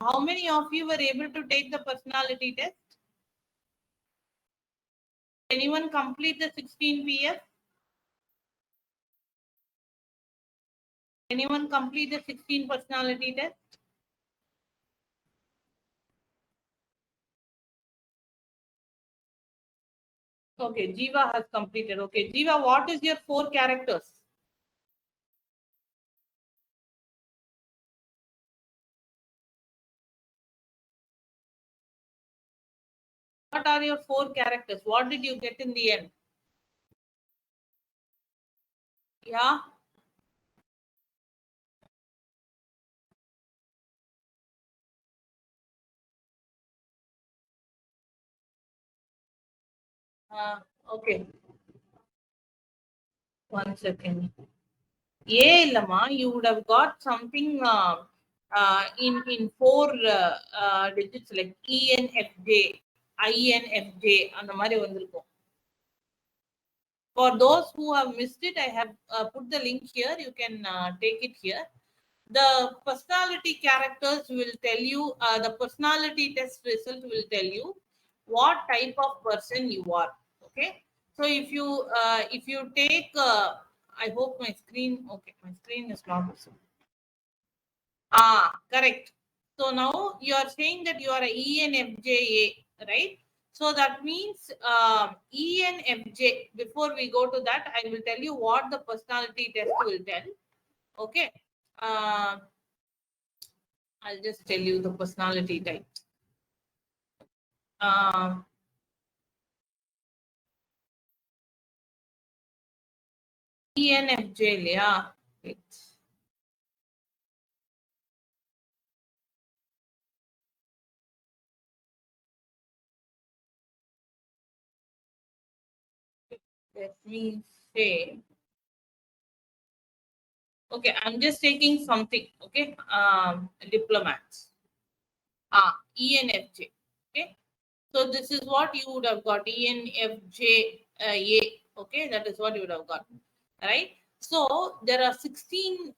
How many of you were able to take the personality test? Anyone complete the 16 PF? Anyone complete the 16 personality test? Okay, Jiva has completed. Okay, Jiva, what is your 4 characters? What are your 4 characters? What did you get in the end? Yeah. Okay. 1 second. Yeah, Lama, you would have got something in 4 digits like ENFJ, INFJ, and the Mari Vandruko. For those who have missed it, I have put the link here. You can take it here. The personality characters will tell you, the personality test result will tell you what type of person you are. Okay. So if you take, I hope my screen, okay, my screen is not visible. Correct. So now you are saying that you are a ENFJ, right? So that means ENFJ. Before we go to that, I will tell you what the personality test will tell. Okay. Uh, I'll just tell you the personality type. ENFJ, yeah. Wait. Let me say. Okay, I'm just taking something. Okay, diplomats. ENFJ. Okay, so this is what you would have got. ENFJ A. Okay, that is what you would have got. Right. So there are 16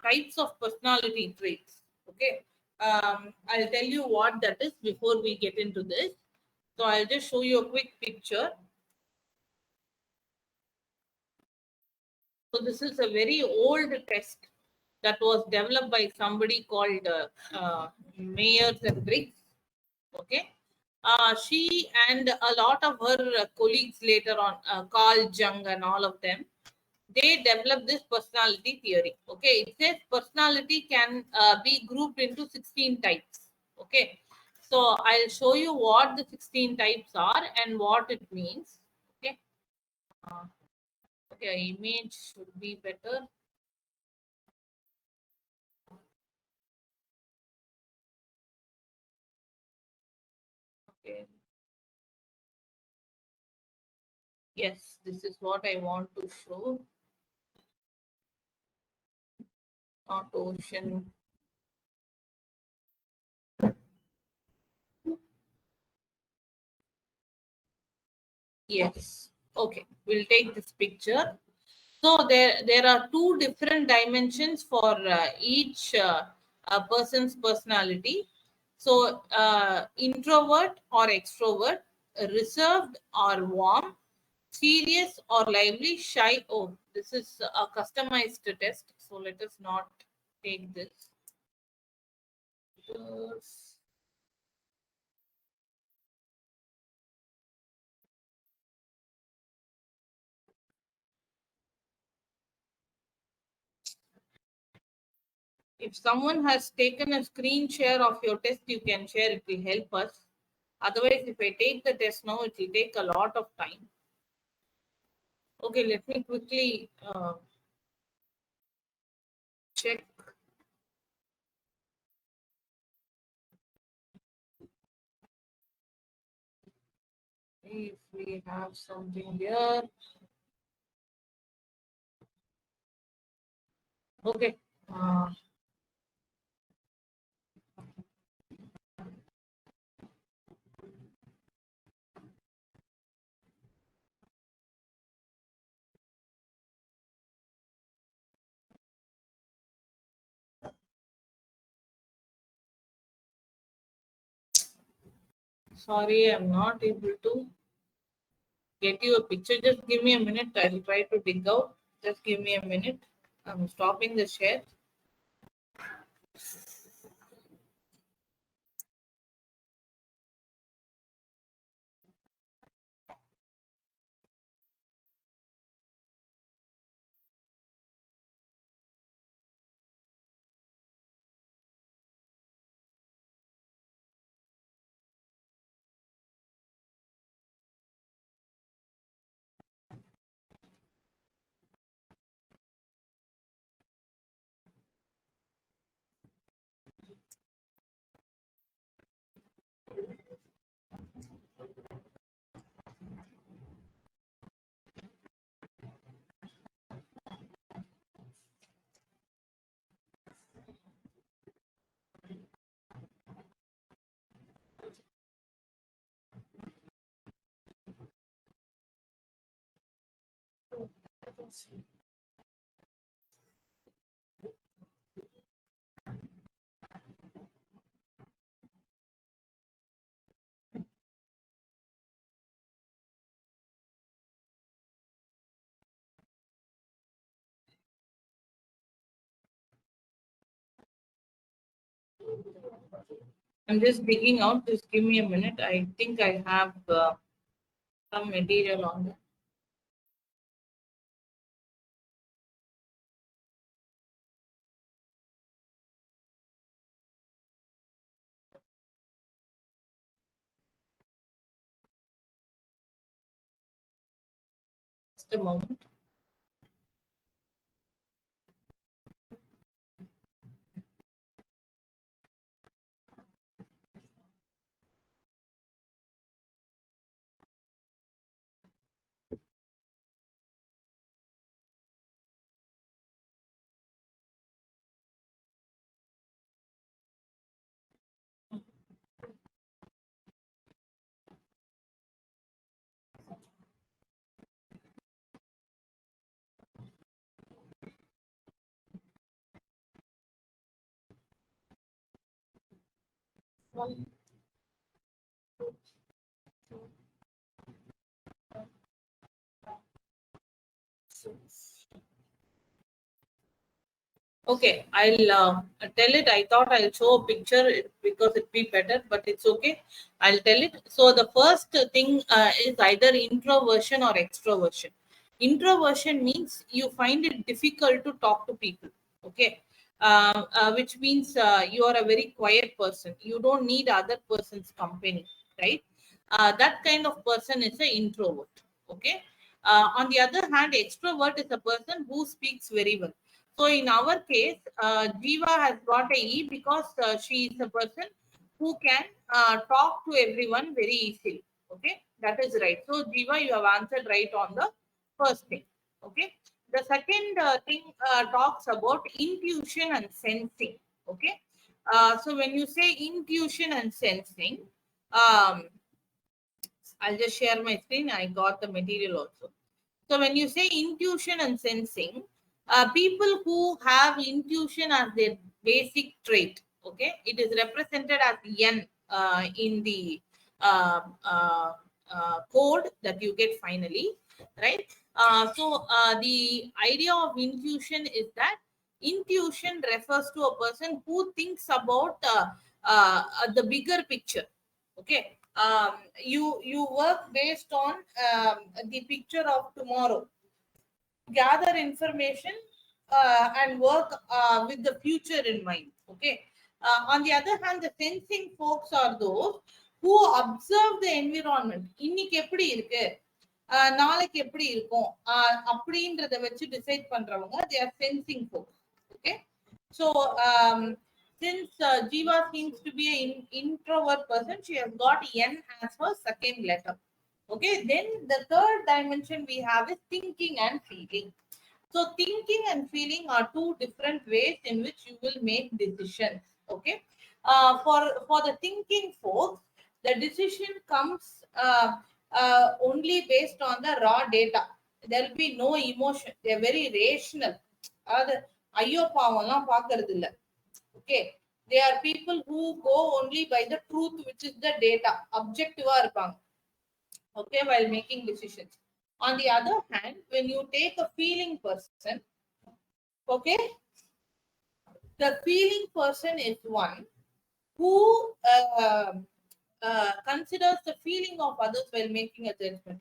types of personality traits. Okay, I'll tell you what that is before we get into this. So I'll just show you a quick picture. So this is a very old test that was developed by somebody called Myers and Briggs. Okay. She and a lot of her colleagues later on, Carl Jung and all of them, they developed this personality theory. Okay. It says personality can be grouped into 16 types. Okay. So I'll show you what the 16 types are and what it means. Okay. Okay, image should be better. Okay. Yes, this is what I want to show. Not ocean. Yes. Okay, we'll take this picture. So there are 2 different dimensions for each person's personality. So introvert or extrovert, reserved or warm, serious or lively, shy. Oh, this is a customized test. So let us not take this. If someone has taken a screen share of your test, you can share. It will help us. Otherwise, if I take the test now, it will take a lot of time. Okay, let me quickly check. If we have something here. Okay. Sorry, I'm not able to get you a picture. Just give me a minute. I'll try to dig out. Just give me a minute. I'm stopping the share. I'm just digging out. Just give me a minute. I think I have some material on that. Just a moment. Okay, I'll tell it. I thought I'll show a picture because it'd be better, but it's okay. I'll tell it. So the first thing is either introversion or extroversion. Introversion means you find it difficult to talk to people. Okay, which means you are a very quiet person. You don't need other person's company, right? That kind of person is an introvert. Okay. On the other hand, extrovert is a person who speaks very well. So in our case, Jiva has got a E because she is a person who can talk to everyone very easily. Okay, that is right. So Jiva, you have answered right on the first thing. Okay, the second thing talks about intuition and sensing. Okay, so when you say intuition and sensing, um, I'll just share my screen. I got the material also. So when you say intuition and sensing, people who have intuition as their basic trait, okay, it is represented as N in the uh, uh, code that you get finally, right? The idea of intuition is that intuition refers to a person who thinks about the bigger picture. Okay, you work based on the picture of tomorrow, gather information and work with the future in mind. Okay, on the other hand, the sensing folks are those who observe the environment. இன்னைக்கு எப்படி இருக்கு, நாளைக்கு எப்படி இருக்கும் அப்படின்றத வச்சு decide பண்றவங்க, they are sensing folks. Okay, so since Jiva seems to be an introvert person, she has got N as her second letter. Okay, then the third dimension we have is thinking and feeling. So thinking and feeling are two different ways in which you will make decisions. Okay, for the thinking folks, the decision comes only based on the raw data. There will be no emotion. They are very rational. அது ஐயோ பாவம்லாம் பார்க்கறது இல்ல. Okay, They are people who go only by the truth, which is the data. Objective are okay, while making decisions. On the other hand, when you take a feeling person, okay, the feeling person is one who considers the feeling of others while making a judgment.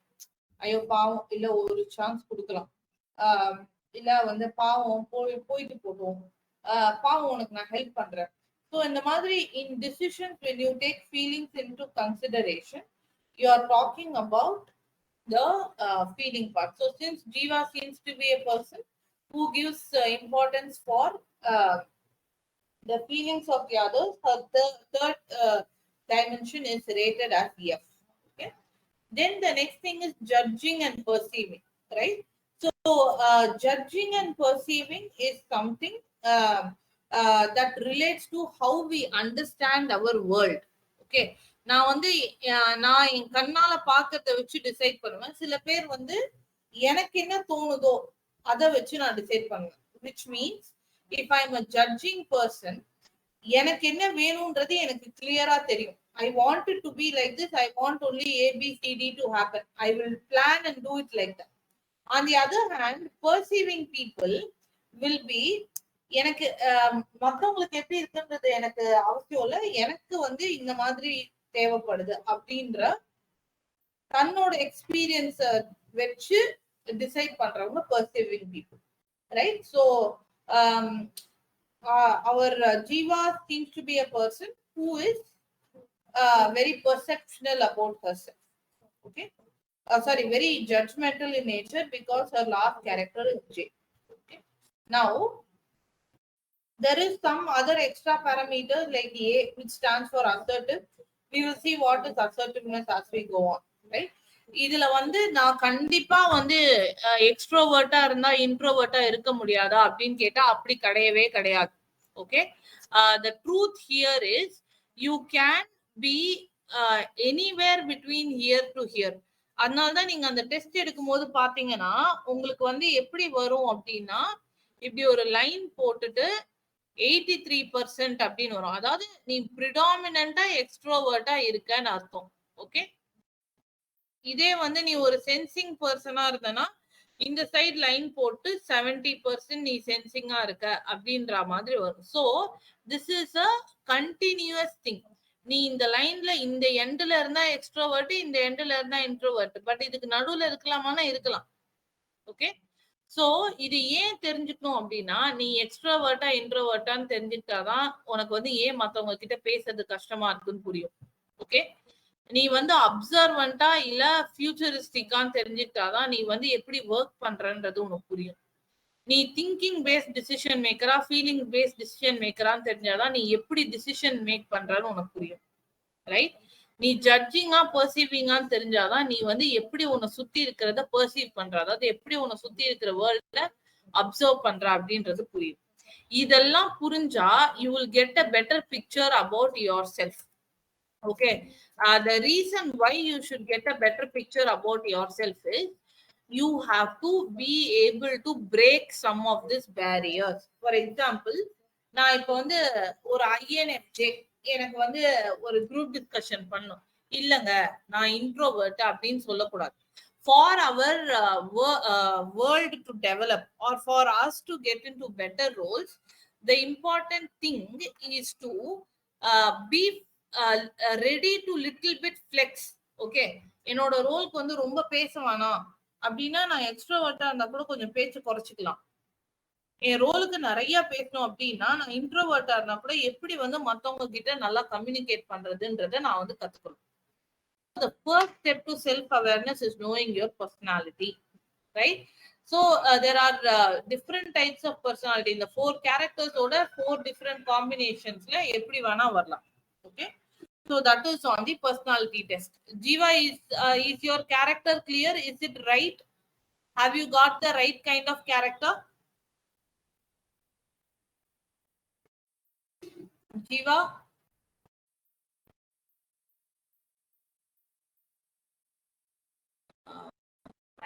ஐயோ பாவம் இல்ல ஒரு chance கொடுக்கலாம், இல்ல வந்து பாவம் போயிட்டு போட்டோம், பாவம் உனக்கு நான் ஹெல்ப் பண்றேன். ஸோ இந்த மாதிரி in decisions when you take feelings into consideration, you are talking about the feeling part. So since Jiva seems to be a person who gives importance for the feelings of the others, her third dimension is rated as F. Okay. Then the next thing is judging and perceiving, right? So judging and perceiving is something that relates to how we understand our world. Okay. நான் வந்து நான் என் கண்ணால பாக்கிறத வச்சு decide பண்ணுவேன். சில பேர் வந்து எனக்கு என்ன தோணுதோ அதை வச்சு நான் டிசைட் பண்ணுவேன். which means if I'm a judging person, எனக்கு என்ன வேணும்ன்றது எனக்கு கிளியரா தெரியும். I want it to be like this. I want only A, B, C, D to happen. I will plan and do it like that. On the other hand, perceiving people will be, எனக்கு மத்தவங்களுக்கு எப்படி இருக்குன்றது எனக்கு அவசியம் இல்லை, எனக்கு வந்து இந்த மாதிரி தேவைப்படுது அப்படின்ற தன்னோட எக்ஸ்பீரியன்ஸ வச்சு டிசைட் பண்றவங்க perceiving people, right? So our Jiva seems to be a person who is very perceptional about herself. Okay. Sorry, very judgmental in nature because her last character is J. Okay. Now, there is some other extra parameters like A, which stands for assertive. We will see what is assertiveness as we go on, right? இதுல வந்து நான் கண்டிப்பா வந்து எக்ஸ்ட்ரோவர்ட்டா இருந்தா இன்ட்ரோவர்ட்டா இருக்க முடியாதா அப்படின்னு கேட்டா அப்படி கிடையவே கிடையாது. Okay. The truth here is you can be anywhere between here to here. அதனாலதான் நீங்க அந்த டெஸ்ட் எடுக்கும் போது பாத்தீங்கன்னா உங்களுக்கு வந்து எப்படி வரும் அப்படின்னா இப்படி ஒரு லைன் போட்டுட்டு 83% அப்படின்னு வரும். அதாவது நீ ப்ரிடாமினண்டா எக்ஸ்ட்ரோவர்ட்டா இருக்கன்னு அர்த்தம். ஓகே. இதே வந்து நீ ஒரு சென்சிங் பர்சனா இருந்தனா இந்த சைடு லைன் போட்டு 70% நீ சென்சிங்கா இருக்க அப்படின்ற மாதிரி வரும். So this is a continuous thing. நீ இந்த லைன்ல இந்த எண்ட்ல இருந்தா எக்ஸ்ட்ரோவர்ட், இந்த எண்ட்ல இருந்தா இன்ட்ரோவர்ட். பட் இதுக்கு நடுவுல இருக்கலாமான்னா இருக்கலாம். ஓகே. சோ இது ஏன் தெரிஞ்சுக்கணும் அப்படின்னா நீ எக்ஸ்ட்ரோவர்ட்டா இன்ட்ரோவர்ட்டான்னு தெரிஞ்சுக்கிட்டாதான் உனக்கு வந்து ஏன் மத்தவங்க கிட்ட பேசுறது கஷ்டமா இருக்குன்னு புரியும். ஓகே. நீ வந்து அப்சர்வன்ட்டா இல்ல ஃபியூச்சரிஸ்டிக்கான்னு தெரிஞ்சுக்கிட்டாதான் நீ வந்து எப்படி ஒர்க் பண்றன்றது உனக்கு புரியும். நீ திங்கிங் பேஸ்ட் டிசிஷன் மேக்கரா ஃபீலிங் பேஸ்ட் டிசிஷன் மேக்கரான்னு தெரிஞ்சாதான் நீ எப்படி டிசிஷன் மேக் பண்றன்னு உனக்கு புரியும், ரைட்? நீ ஜட்ஜிங்கா பர்சீவிங்கான்னு தெரிஞ்சாதான் நீ வந்து எப்படி உன்னை சுத்தி இருக்கிறத பர்சீவ் பண்ற, அதாவது எப்படி உன்னை சுத்தி இருக்கிற வேர்ல்ட்ல அப்சர்வ் பண்ற அப்படின்றது புரியும். இதெல்லாம் புரிஞ்சா you will get a better picture about your self. Okay. The reason why you should get a better picture about yourself is you have to be able to break some of these barriers. For example, நான் இப்போ வந்து ஒரு INFJ எனக்கு வந்து ஒரு group discussion பண்ணும், இல்லங்க நான் இன்ட்ரோவர்ட் அப்படின்னு சொல்லக்கூடாது. For our world to develop or for us to get into better roles, the important thing is to be ready to little bit flex. Okay. என்னோட ரோலுக்கு வந்து ரொம்ப பேசுவானா அப்படின்னா நான் எக்ஸ்ட்ரோவர்ட்டா இருந்தா கூட கொஞ்சம் பேச்சு குறைச்சிக்கலாம். என் ரோலுக்கு நிறைய பேசணும் அப்படின்னா நான் இன்ட்ரோவர்ட்டா இருந்தா கூட எப்படி வந்து மத்தவங்க கிட்ட நல்லா கம்யூனிகேட் பண்றதுன்றத நான் வந்து கத்துக்கணும். The first step to self awareness is knowing your personality, right? So there are different types of personality. இந்த 4 characters ஓட 4 different combinationsல எப்படி வேணா வரலாம். Okay. So that is on the personality test. Jiva, is your character clear? Is it right? Have you got the right kind of character? Jiva?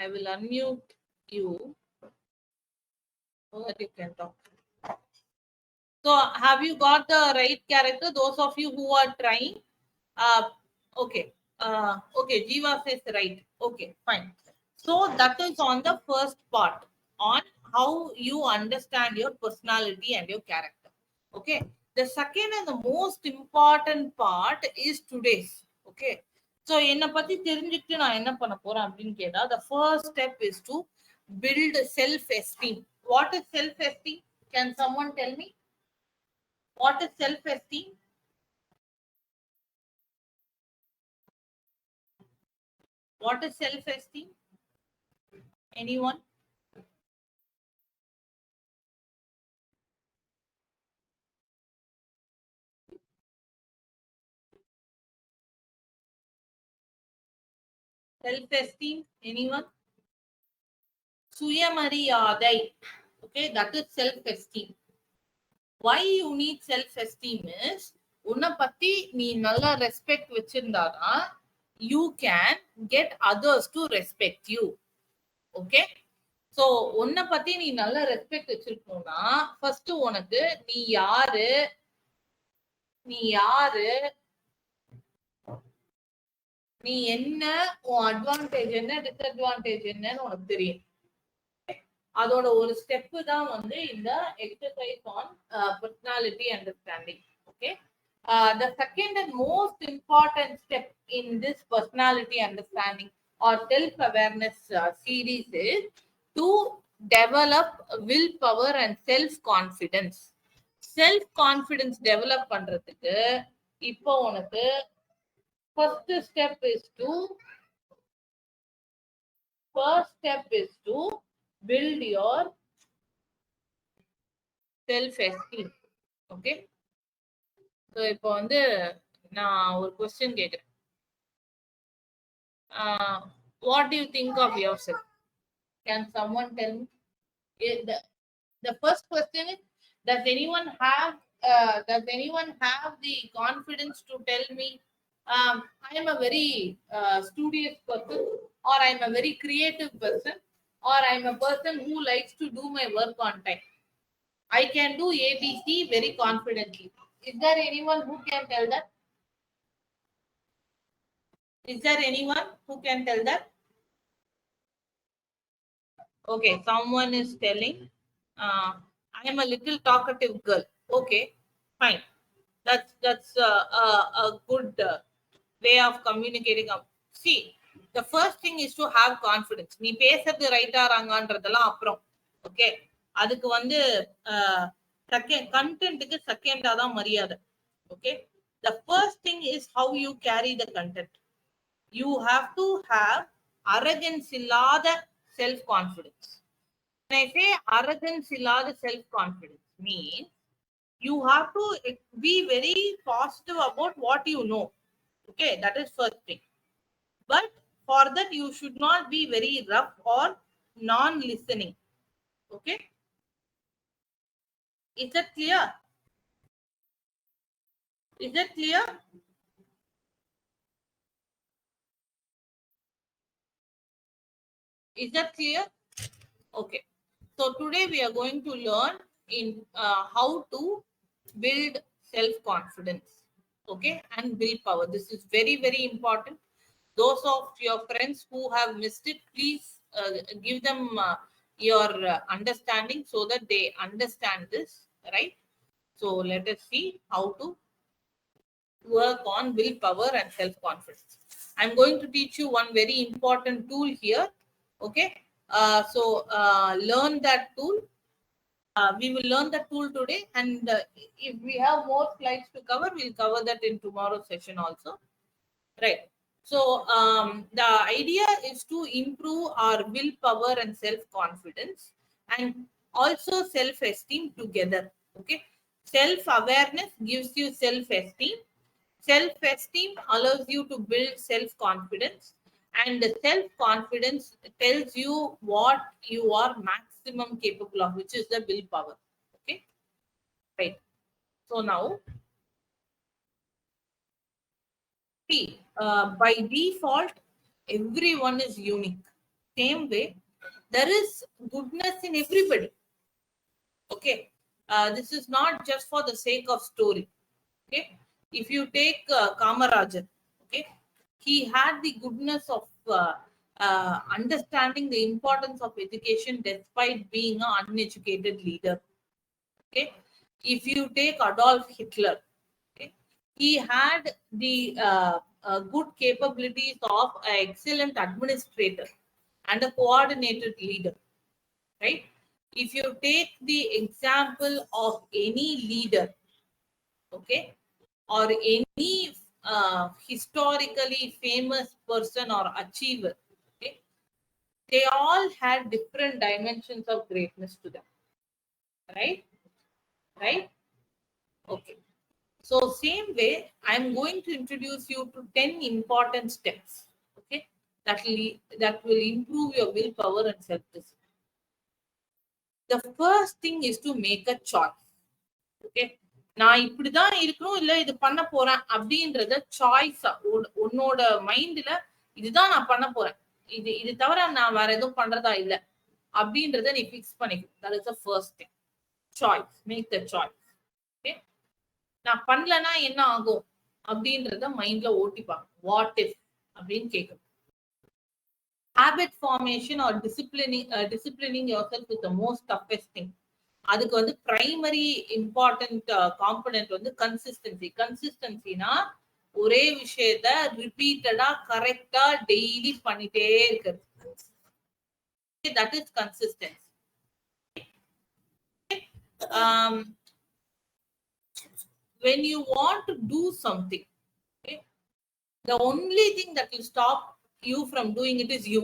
I will unmute you so that you can talk. So have you got the right character? Those of you who are trying, okay. Okay, Jiva says right. Okay, fine. So that is on the first part, on how you understand your personality and your character. Okay. The second and the most important part is today's. Okay. So என்னை பத்தி தெரிஞ்சுக்கிட்டு நான் என்ன பண்ண போறேன் அப்படின்னு கேட்டா, the first step is to build self-esteem. What is self-esteem? Can someone tell me? What is self-esteem? What is self-esteem? Anyone? Self-esteem? Anyone? Suyamariyadai. Okay, that is self-esteem. Why you need self-esteem is, உன்னை பத்தி நீ நல்லா respect வச்சிருந்தாதான் you can get others to respect you. Okay, so உன்னை பத்தி நீ நல்ல respect வச்சிருக்கணும்னா first உனக்கு நீ யாரு, நீ யாரு, நீ என்ன, உன் அட்வான்டேஜ் என்ன, டிஸ்அட்வான்டேஜ் என்னன்னு உனக்கு தெரியும். அதோட ஒரு ஸ்டெப் தான் வந்து இந்த exercise on personality understanding. Okay, the second and most important step in this personality understanding or self awareness series is to develop willpower and self confidence. Self confidence develop பண்றதுக்கு இப்போ உனக்கு first step is to build your self esteem. Okay, so இப்போ வந்து நான் ஒரு question கேக்குறேன். What do you think of yourself? Can someone tell me? The first question is, does anyone have the confidence to tell me, I am a very studious person, or I am a very creative person, or I am a person who likes to do my work on time. I can do ABC very confidently. Is there anyone who can tell that? Is there anyone who can tell that? Okay, someone is telling, I am a little talkative girl. Okay, fine. That's a good way of communicating. See, the first thing is to have confidence. நீ பேசுறது ரைட்டா ராங்கன்றதெல்லாம் அப்புறம். Okay, அதுக்கு வந்து second கண்டென்ட்டுக்கு செகண்டா தான் மரியாதை. Okay, the first thing is how you carry the content. You have to have arrogance இல்லாத self confidence. When I say arrogance இல்லாத self confidence means you have to be very positive about what you know. Okay, that is first thing. But for that you should not be very rough or non-listening. Okay, is that clear? Is that clear? Is that clear? Okay, so today we are going to learn in how to build self-confidence. Okay, and willpower. This is very, very important. Those of your friends who have missed it, please give them your understanding so that they understand this, right? So let us see how to work on willpower and self-confidence. I'm going to teach you one very important tool here. Okay, so learn that tool. We will learn the tool today, and if we have more slides to cover, we'll cover that in tomorrow's session also. Right. So the idea is to improve our willpower and self-confidence, and also self-esteem together. Okay. Self-awareness gives you self-esteem. Self-esteem allows you to build self-confidence, and the self-confidence tells you what you are maximum capable of, which is the willpower. Okay. Right. So now, see, by default, everyone is unique. Same way, there is goodness in everybody. Okay. This is not just for the sake of story. Okay, if you take Kamarajan, okay, he had the goodness of understanding the importance of education despite being an uneducated leader. Okay, if you take Adolf Hitler, okay, he had the good capabilities of an excellent administrator and a coordinated leader, right? If you take the example of any leader, okay, or any historically famous person or achiever, okay, they all had different dimensions of greatness to them, right? Right? Okay. So same way, I'm going to introduce you to 10 important steps, okay, that will improve your willpower and self-discipline. The first thing is to make a choice. Okay, நான் இப்படிதான் இருக்கணும் இல்ல இது பண்ண போறேன் அப்படின்றத choice உன்னோட மைண்ட்ல இதுதான் நான் பண்ண போறேன், இது தவிர நான் வேற எதுவும் பண்றதா இல்ல அப்படின்றத நீ பிக்ஸ் பண்ணிக்கணும். That is the first thing. Choice, make the choice. Okay, நான் பண்ணலன்னா என்ன ஆகும் அப்படின்றத மைண்ட்ல ஓட்டிப்பாங்க. வாட் இஃப் அப்படின்னு கேட்கணும். Habit formation or disciplining yourself is the most toughest thing. அதுக்கு வந்து பிரைமரி இம்பார்ட்டன்ட் காம்பனன்ட் வந்து கன்சிஸ்டன்சி. கன்சிஸ்டன்சினா ஒரே விஷயத்த ரிப்பீட்டடா கரெக்டா டெய்லி பண்ணிட்டே இருக்கிறது. That is consistency. When you want to do something, okay, the only thing that will stop you from doing it is you.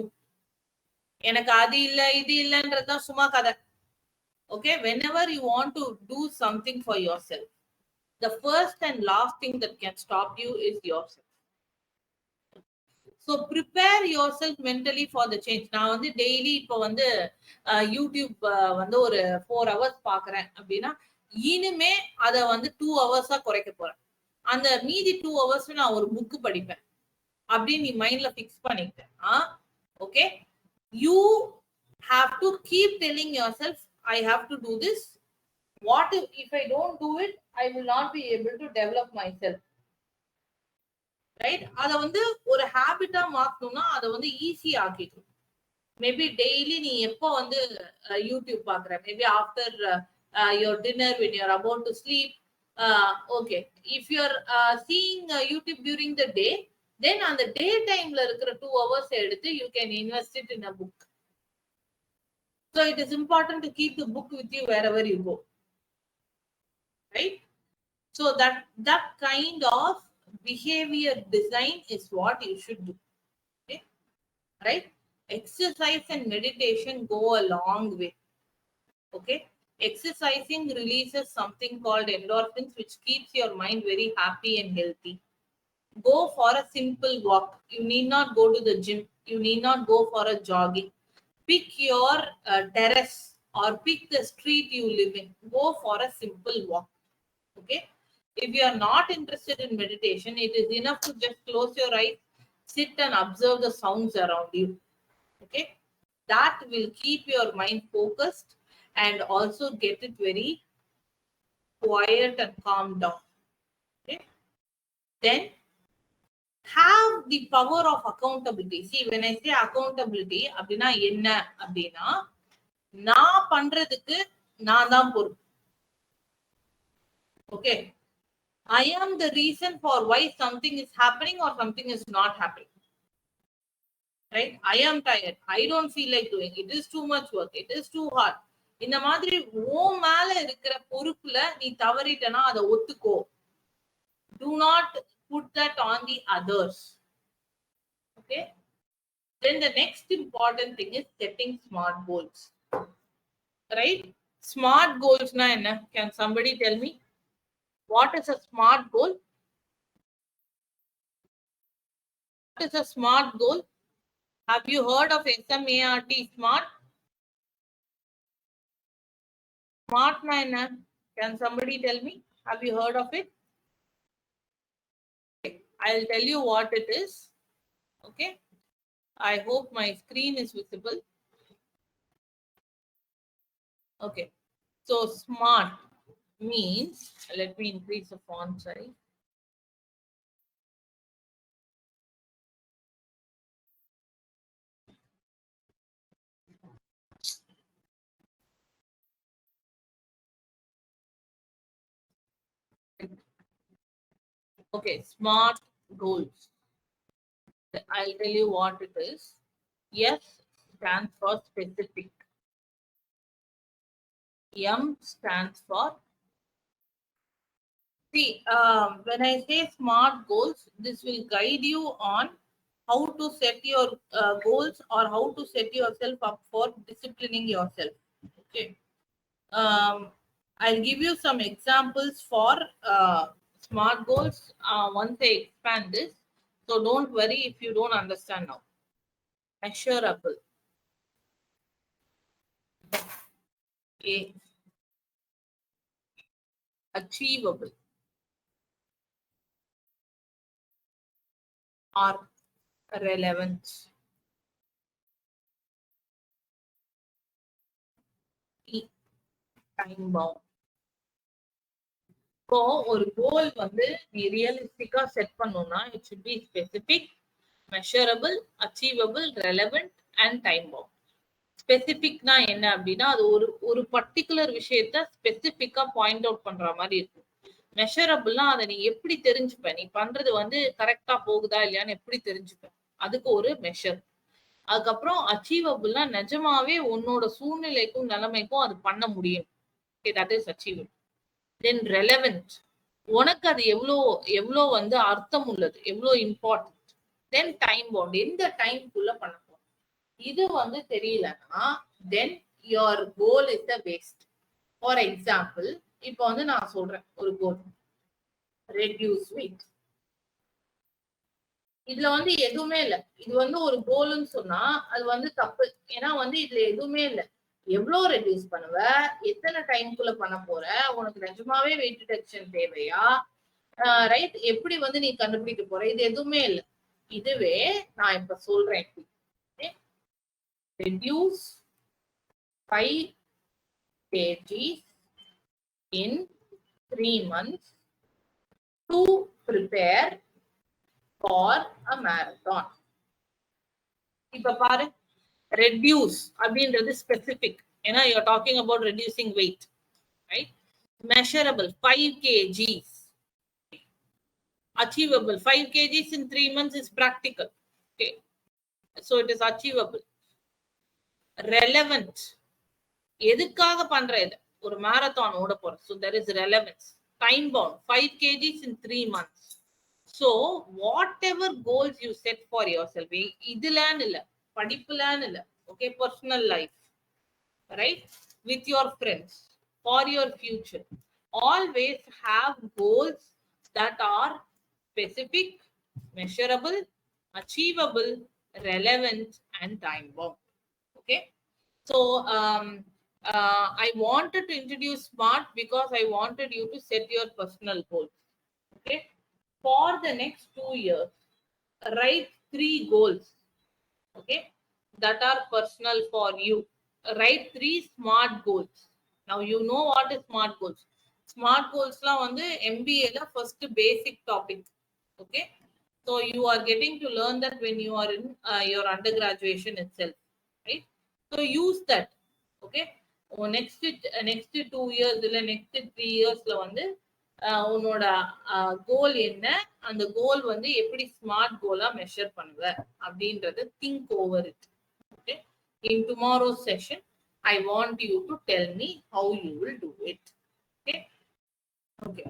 எனக்கு அது இல்ல இது இல்லன்றதுதான் சும்மா கதை. Okay, whenever you want to do something for yourself, the first and last thing that can stop you is yourself. So prepare yourself mentally for the change. நான் வந்து daily இப்போ வந்து யூடியூப் வந்து ஒரு 4 hours பாக்குறேன் அப்படின்னா இனிமே அதை வந்து 2 hours குறைக்க போறேன். அந்த மீதி 2 hours நான் ஒரு புக் படிப்பேன் அப்படின்னு நீ மைண்ட்ல பிக்ஸ் பண்ணிக்கிட்டேன். Okay, you have to keep telling yourself, I have to do this. What if I don't do it? I will not be able to develop myself. Right? அத வந்து ஒரு ஹாபிட்டா மாத்தணும்னா அத வந்து ஈஸி ஆக்கிக்கணும். மேபி டெய்லி நீ எப்போ வந்து YouTube பாக்குற, maybe after your dinner, when you're about to sleep. Okay, if you're seeing YouTube during the day, then on the day timeல இருக்கிற 2 hours எடுத்து you can invest it in a book. So it is important to keep the book with you wherever you go, right? So that kind of behavior design is what you should do. Okay, right? Exercise and meditation go a long way. Okay, exercising releases something called endorphins, which keeps your mind very happy and healthy. Go for a simple walk. You need not go to the gym. You need not go for a jogging. Pick your terrace or pick the street you live in. Go for a simple walk. Okay, if you are not interested in meditation, it is enough to just close your eyes, sit and observe the sounds around you. Okay, that will keep your mind focused and also get it very quiet and calm down. Okay, then have the power of accountability. See, when I say accountability, அப்படின்னா என்ன அப்படின்னா நான் பண்றதுக்கு நான் தான் பொறுப்பு. Okay, I am the reason for why something is happening or something is not happening. Right? I am tired. I don't feel like doing it. It is too much work. It is too hard. இந்த மாதிரி ஓ மேல இருக்கிற பொறுப்புல நீ தவறிட்டனா அதை ஒத்துக்கோ. Do not put that on the others. Okay, then the next important thing is setting smart goals. Right? Smart goals na enna? Can somebody tell me what is a smart goal? What is a smart goal? Have you heard of SMART, smart? Smart na enna? Can somebody tell me? Have you heard of it? I'll tell you what it is. Okay, I hope my screen is visible. Okay, so SMART. means, let me increase the font size. Okay, SMART goals. I'll tell you what it is. S stands for specific. M stands for, see, when I say SMART goals, this will guide you on how to set your goals or how to set yourself up for disciplining yourself. Okay. I'll give you some examples for SMART goals once I expand this. So don't worry if you don't understand now. Measurable. A. Achievable. Or relevant. E. Time bound. இப்போ ஒரு கோல் வந்து நீ ரியலிஸ்டிக்கா set பண்ணணும்னா it should be specific, measurable, achievable, relevant and time bound. ஸ்பெசிபிக்னா என்ன அப்படின்னா அது ஒரு ஒரு பர்டிகுலர் விஷயத்த ஸ்பெசிபிக்கா பாயிண்ட் அவுட் பண்ற மாதிரி இருக்கும். மெஷரபிள்னா அதை நீ எப்படி தெரிஞ்சுப்ப, நீ பண்றது வந்து கரெக்டா போகுதா இல்லையான்னு எப்படி தெரிஞ்சுப்ப, அதுக்கு ஒரு மெஷர். அதுக்கப்புறம் அச்சீவபிள்னா நிஜமாவே உன்னோட சூழ்நிலைக்கும் நிலைமைக்கும் அது பண்ண முடியும். That is achievable. Then relevant, உனக்கு அது எவ்வளோ எவ்வளோ வந்து அர்த்தம் உள்ளது, எவ்வளோ இம்பார்ட்டன்ட். தென் டைம் பவுண்ட், எந்த டைம்குள்ள பண்ண போறோம், இது வந்து தெரியலன்னா then your goal is the waste. For example, இப்போ வந்து நான் சொல்றேன் ஒரு கோல், ரெடியூஸ் வெயிட். இதுல வந்து எதுவுமே இல்லை, இது வந்து ஒரு கோல்னு சொன்னா அது வந்து தப்பு. ஏன்னா வந்து இதுல எதுவுமே இல்லை. எவ்வளவு ரெடியூஸ் பண்ணுவ, எத்தனை டைம்குள்ள பண்ண போற, உனக்கு நிஜமாவே வெயிட் ரிடக்ஷன் தேவையா, ரைட், எப்படி வந்து நீ கண்டுபிடிக்க போற, இது எதுவுமே இல்லை. இதுவே நான் இப்ப சொல்றேன், reduce 5 kgs in 3 months to prepare for a marathon. இப்ப பாரு, reduce அப்படின்றது specific. ஏன்னா you're talking about reducing weight, right? Measurable 5 kgs. Achievable 5 kgs in 3 months is practical. Okay, so it is achievable. Relevant, எதுக்காக பண்ற இது, ஒரு marathon ஓட போற, so there is relevance. Time bound 5 kgs in 3 months. So whatever goals you set for yourself, இதுலான்னு இல்ல, படிப்புலான்னு இல்ல, okay, personal life, right, with your friends, for your future, always have goals that are specific, measurable, achievable, relevant and time bound. Okay, so I wanted to introduce SMART because I wanted you to set your personal goals. Okay, for the next 2 years, write 3 goals, okay, that are personal for you. Write 3 SMART goals. Now you know what is SMART goals. SMART goals la vandu MBA la first basic topic. Okay, so you are getting to learn that when you are in your undergraduation itself, right? So use that. Okay, next 2 years இல்ல next 3 yearsல வந்து உன்னோட கோல் என்ன, அந்த கோல் வந்து எப்படி smart Cola measure பண்ணுவ அப்படின்றத think over it. Okay, in tomorrow's session I want you to tell me how you will do it. Okay, okay,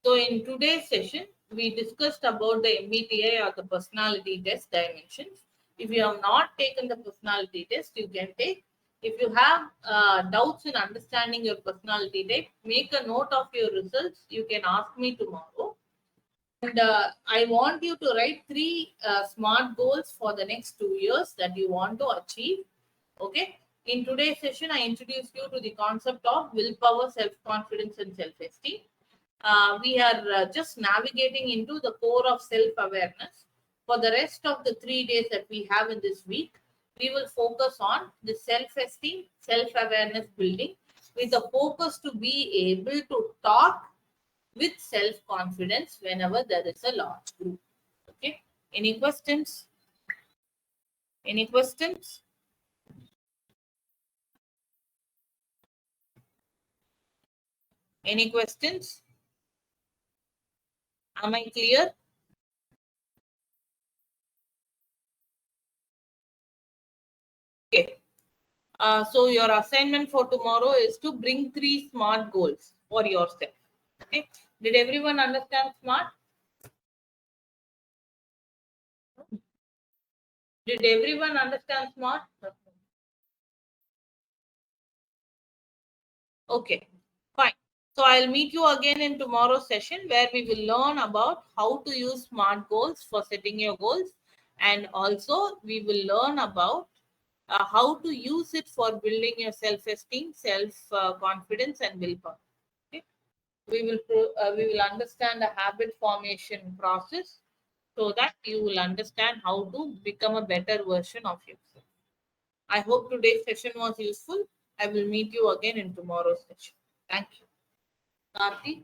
so in today's session we discussed about the MBTI or the personality test dimensions. If you have not taken the personality test, you can take. If you have doubts in understanding your personality type, make a note of your results. You can ask me tomorrow. And I want you to write 3 SMART goals for the next 2 years that you want to achieve. Okay. In today's session, I introduced you to the concept of willpower, self-confidence, and self-esteem. We are just navigating into the core of self-awareness. For the rest of the 3 days that we have in this week, we will focus on the self-esteem, self-awareness building. with the focus to be able to talk with self-confidence whenever there is a large group. Okay. Any questions? Any questions? Any questions? Am I clear? Okay. So your assignment for tomorrow is to bring 3 SMART goals for yourself. Okay. Did everyone understand SMART? Did everyone understand SMART? Okay, fine. So I'll meet you again in tomorrow's session where we will learn about how to use SMART goals for setting your goals. And also we will learn about how to use it for building your self-esteem, self-confidence and willpower. Okay? We will understand the habit formation process so that you will understand how to become a better version of yourself. I hope today's session was useful. I will meet you again in tomorrow's session. Thank you. Karthi?